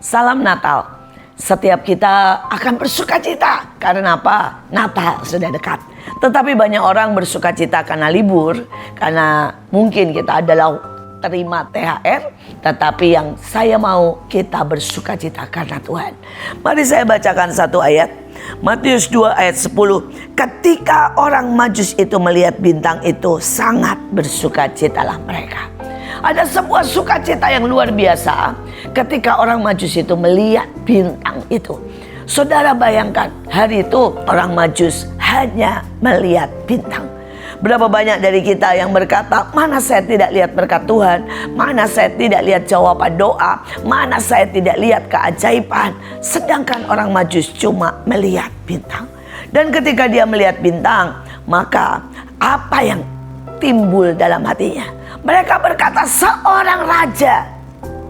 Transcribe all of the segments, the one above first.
Salam Natal. Setiap kita akan bersukacita. Karena apa? Natal sudah dekat. Tetapi banyak orang bersukacita karena libur. Karena mungkin kita adalah terima THR. Tetapi yang saya mau, kita bersukacita karena Tuhan. Mari saya bacakan satu ayat. Matius 2 ayat 10. Ketika orang Majus itu melihat bintang itu, sangat bersukacitalah mereka. Ada sebuah sukacita yang luar biasa ketika orang Majus itu melihat bintang itu. Saudara bayangkan, hari itu orang Majus hanya melihat bintang. Berapa banyak dari kita yang berkata, mana saya tidak lihat berkat Tuhan, mana saya tidak lihat jawaban doa, mana saya tidak lihat keajaiban. Sedangkan orang Majus cuma melihat bintang. Dan ketika dia melihat bintang, maka apa yang timbul dalam hatinya? Mereka berkata, seorang raja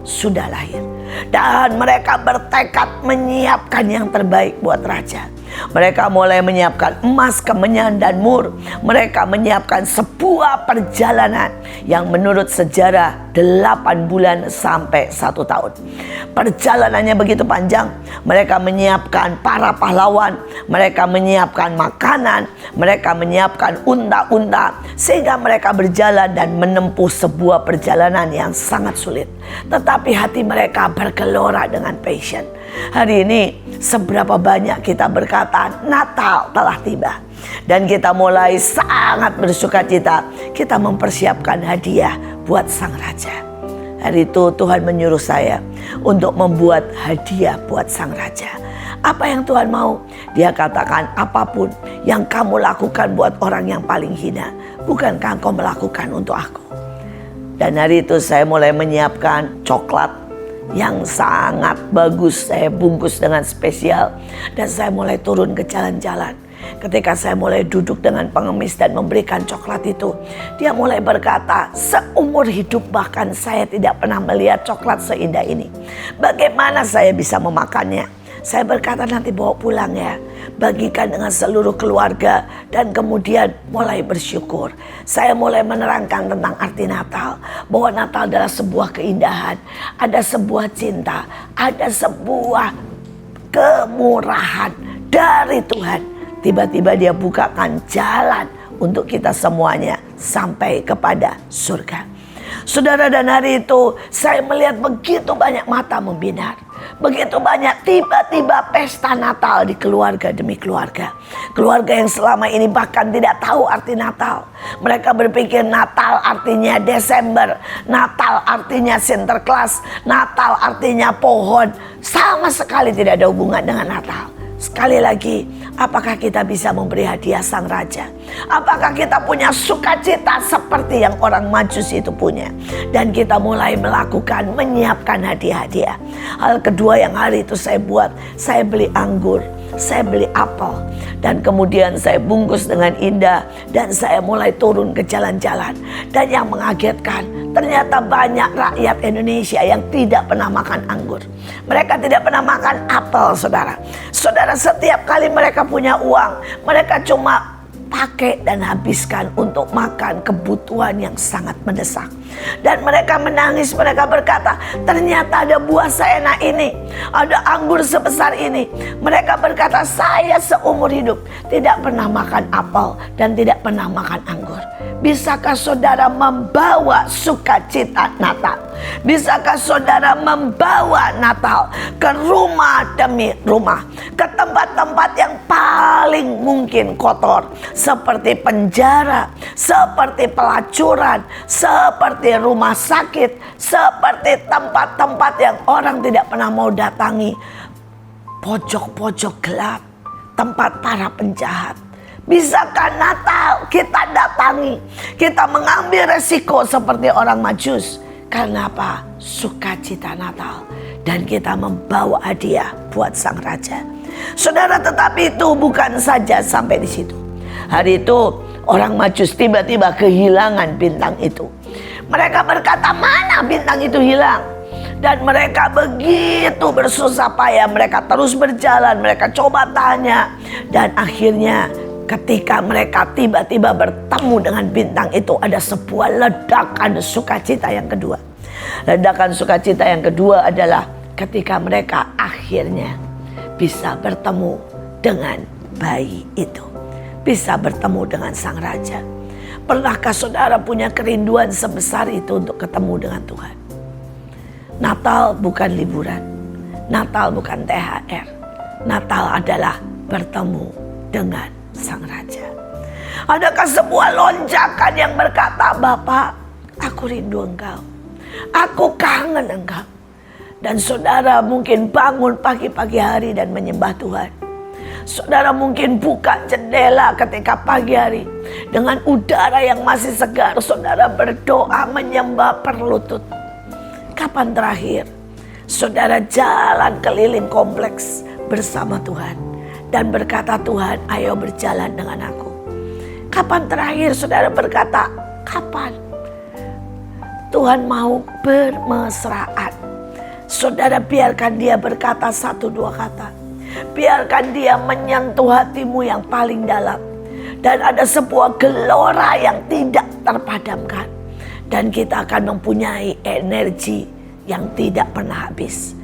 sudah lahir. Dan mereka bertekad menyiapkan yang terbaik buat raja. Mereka mulai menyiapkan emas, kemenyan, dan mur. Mereka menyiapkan sebuah perjalanan yang menurut sejarah 8 bulan sampai 1 tahun. Perjalanannya begitu panjang. Mereka menyiapkan para pahlawan. Mereka menyiapkan makanan. Mereka menyiapkan unta-unta. Sehingga mereka berjalan dan menempuh sebuah perjalanan yang sangat sulit. Tetapi hati mereka bergelora dengan passion. Hari ini seberapa banyak kita berkata Natal telah tiba. Dan kita mulai sangat bersukacita. Kita mempersiapkan hadiah buat sang raja. Hari itu Tuhan menyuruh saya untuk membuat hadiah buat sang raja. Apa yang Tuhan mau? Dia katakan, apapun yang kamu lakukan buat orang yang paling hina, bukankah engkau melakukan untuk aku? Dan hari itu saya mulai menyiapkan coklat yang sangat bagus, saya bungkus dengan spesial. Dan saya mulai turun ke jalan-jalan. Ketika saya mulai duduk dengan pengemis dan memberikan coklat itu, dia mulai berkata, seumur hidup bahkan saya tidak pernah melihat coklat seindah ini. Bagaimana saya bisa memakannya? Saya berkata, nanti bawa pulang ya, bagikan dengan seluruh keluarga. Dan kemudian mulai bersyukur. Saya mulai menerangkan tentang arti Natal, bahwa Natal adalah sebuah keindahan, ada sebuah cinta, ada sebuah kemurahan dari Tuhan. Tiba-tiba dia bukakan jalan untuk kita semuanya sampai kepada surga. Saudara, dan hari itu saya melihat begitu banyak mata membinar. Begitu banyak tiba-tiba pesta Natal di keluarga demi keluarga. Keluarga yang selama ini bahkan tidak tahu arti Natal. Mereka berpikir Natal artinya Desember, Natal artinya Sinterklas, Natal artinya pohon. Sama sekali tidak ada hubungan dengan Natal. Sekali lagi, apakah kita bisa memberi hadiah sang raja? Apakah kita punya sukacita seperti yang orang Majus itu punya? Dan kita mulai melakukan, menyiapkan hadiah-hadiah. Hal kedua yang hari itu saya buat, saya beli anggur, saya beli apel. Dan kemudian saya bungkus dengan indah. Dan saya mulai turun ke jalan-jalan. Dan yang mengagetkan, ternyata banyak rakyat Indonesia yang tidak pernah makan anggur. Mereka tidak pernah makan apel, saudara. Saudara, setiap kali mereka punya uang, mereka cuma pakai dan habiskan untuk makan kebutuhan yang sangat mendesak. Dan mereka menangis, mereka berkata, ternyata ada buah seenak ini, ada anggur sebesar ini. Mereka berkata, saya seumur hidup tidak pernah makan apel dan tidak pernah makan anggur. Bisakah saudara membawa sukacita Natal? Bisakah saudara membawa Natal ke rumah demi rumah, ke tempat-tempat yang paling mungkin kotor, seperti penjara, seperti pelacuran, seperti rumah sakit, seperti tempat-tempat yang orang tidak pernah mau datangi, pojok-pojok gelap, tempat para penjahat. Bisakah Natal kita datangi, kita mengambil resiko seperti orang Majus? Karena apa? Sukacita Natal. Dan kita membawa hadiah buat sang raja. Saudara, tetapi itu bukan saja sampai di situ. Hari itu orang Majus tiba-tiba kehilangan bintang itu. Mereka berkata, mana bintang itu hilang? Dan mereka begitu bersusah payah. Mereka terus berjalan, mereka coba tanya. Dan akhirnya ketika mereka tiba-tiba bertemu dengan bintang itu, ada sebuah ledakan sukacita yang kedua. Ledakan sukacita yang kedua adalah ketika mereka akhirnya bisa bertemu dengan bayi itu, bisa bertemu dengan sang raja. Pernahkah saudara punya kerinduan sebesar itu untuk ketemu dengan Tuhan? Natal bukan liburan, Natal bukan THR, Natal adalah bertemu dengan sang raja. Adakah sebuah lonjakan yang berkata, Bapak, aku rindu Engkau, aku kangen Engkau. Dan saudara mungkin bangun pagi-pagi hari dan menyembah Tuhan. Saudara mungkin buka jendela ketika pagi hari. Dengan udara yang masih segar, saudara berdoa menyembah berlutut. Kapan terakhir saudara jalan keliling kompleks bersama Tuhan dan berkata, Tuhan, ayo berjalan dengan aku? Kapan terakhir saudara berkata, kapan? Tuhan mau bermesraan. Saudara biarkan dia berkata 1-2 kata. Biarkan dia menyentuh hatimu yang paling dalam. Dan ada sebuah gelora yang tidak terpadamkan. Dan kita akan mempunyai energi yang tidak pernah habis.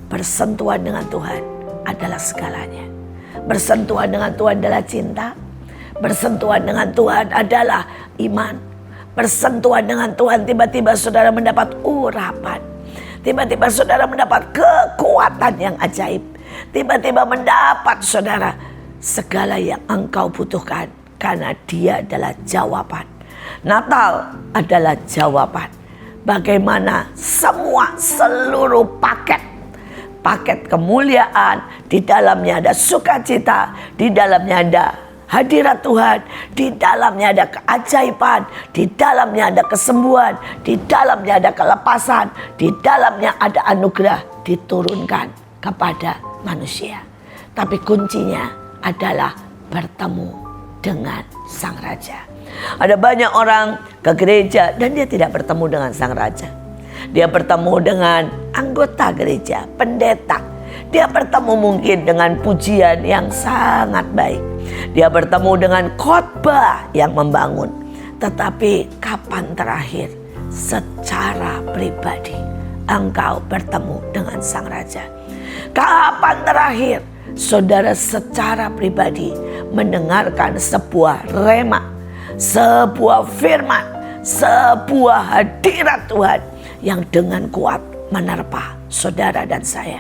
Bersentuhan dengan Tuhan adalah segalanya. Bersentuhan dengan Tuhan adalah cinta. Bersentuhan dengan Tuhan adalah iman. Bersentuhan dengan Tuhan tiba-tiba saudara mendapat urapan. Tiba-tiba saudara mendapat kekuatan yang ajaib. Tiba-tiba mendapat saudara segala yang engkau butuhkan. Karena dia adalah jawaban. Natal adalah jawaban. Bagaimana seluruh paket kemuliaan, di dalamnya ada sukacita, di dalamnya ada hadirat Tuhan, di dalamnya ada keajaiban, di dalamnya ada kesembuhan, di dalamnya ada kelepasan, di dalamnya ada anugerah diturunkan kepada manusia. Tapi kuncinya adalah bertemu dengan sang raja. Ada banyak orang ke gereja dan dia tidak bertemu dengan sang raja. Dia bertemu dengan anggota gereja, pendeta. Dia bertemu mungkin dengan pujian yang sangat baik. Dia bertemu dengan khotbah yang membangun. Tetapi kapan terakhir secara pribadi engkau bertemu dengan sang raja? Kapan terakhir saudara secara pribadi mendengarkan sebuah rema, sebuah firman, sebuah hadirat Tuhan yang dengan kuat menerpa saudara dan saya?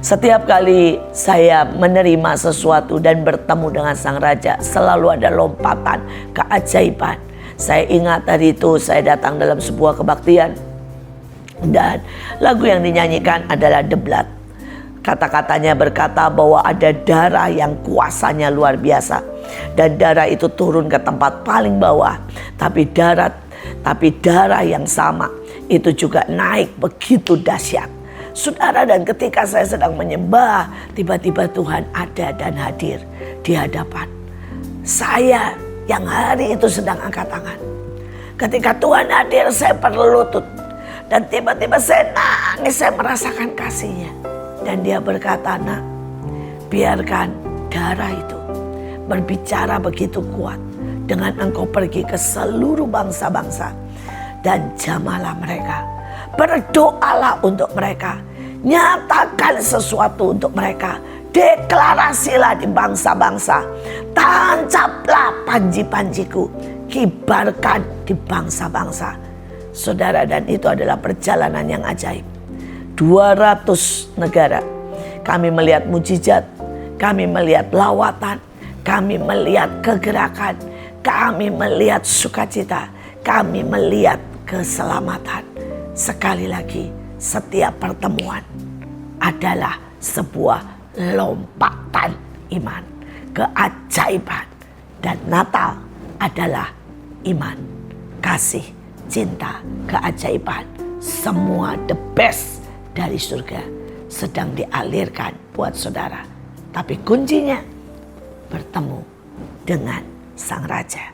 Setiap kali saya menerima sesuatu dan bertemu dengan sang raja, selalu ada lompatan keajaiban. Saya ingat hari itu saya datang dalam sebuah kebaktian dan lagu yang dinyanyikan adalah The Blood. Kata-katanya berkata bahwa ada darah yang kuasanya luar biasa. Dan darah itu turun ke tempat paling bawah. Tapi darah yang sama itu juga naik begitu dahsyat. Saudara, dan ketika saya sedang menyembah, tiba-tiba Tuhan ada dan hadir di hadapan saya yang hari itu sedang angkat tangan. Ketika Tuhan hadir, saya berlutut. Dan tiba-tiba saya nangis, saya merasakan kasih-Nya. Dan dia berkata, nak, biarkan darah itu berbicara begitu kuat. Dengan engkau pergi ke seluruh bangsa-bangsa. Dan jamalah mereka. Berdoalah untuk mereka. Nyatakan sesuatu untuk mereka. Deklarasilah di bangsa-bangsa. Tancaplah panji-panjiku. Kibarkan di bangsa-bangsa. Saudara, dan itu adalah perjalanan yang ajaib. 200 negara. Kami melihat mujizat. Kami melihat lawatan. Kami melihat kegerakan. Kami melihat sukacita. Kami melihat keselamatan. Sekali lagi, setiap pertemuan adalah sebuah lompatan iman, keajaiban. Dan Natal adalah iman, kasih, cinta, keajaiban. Semua the best dari surga sedang dialirkan buat saudara. Tapi kuncinya bertemu dengan sang raja.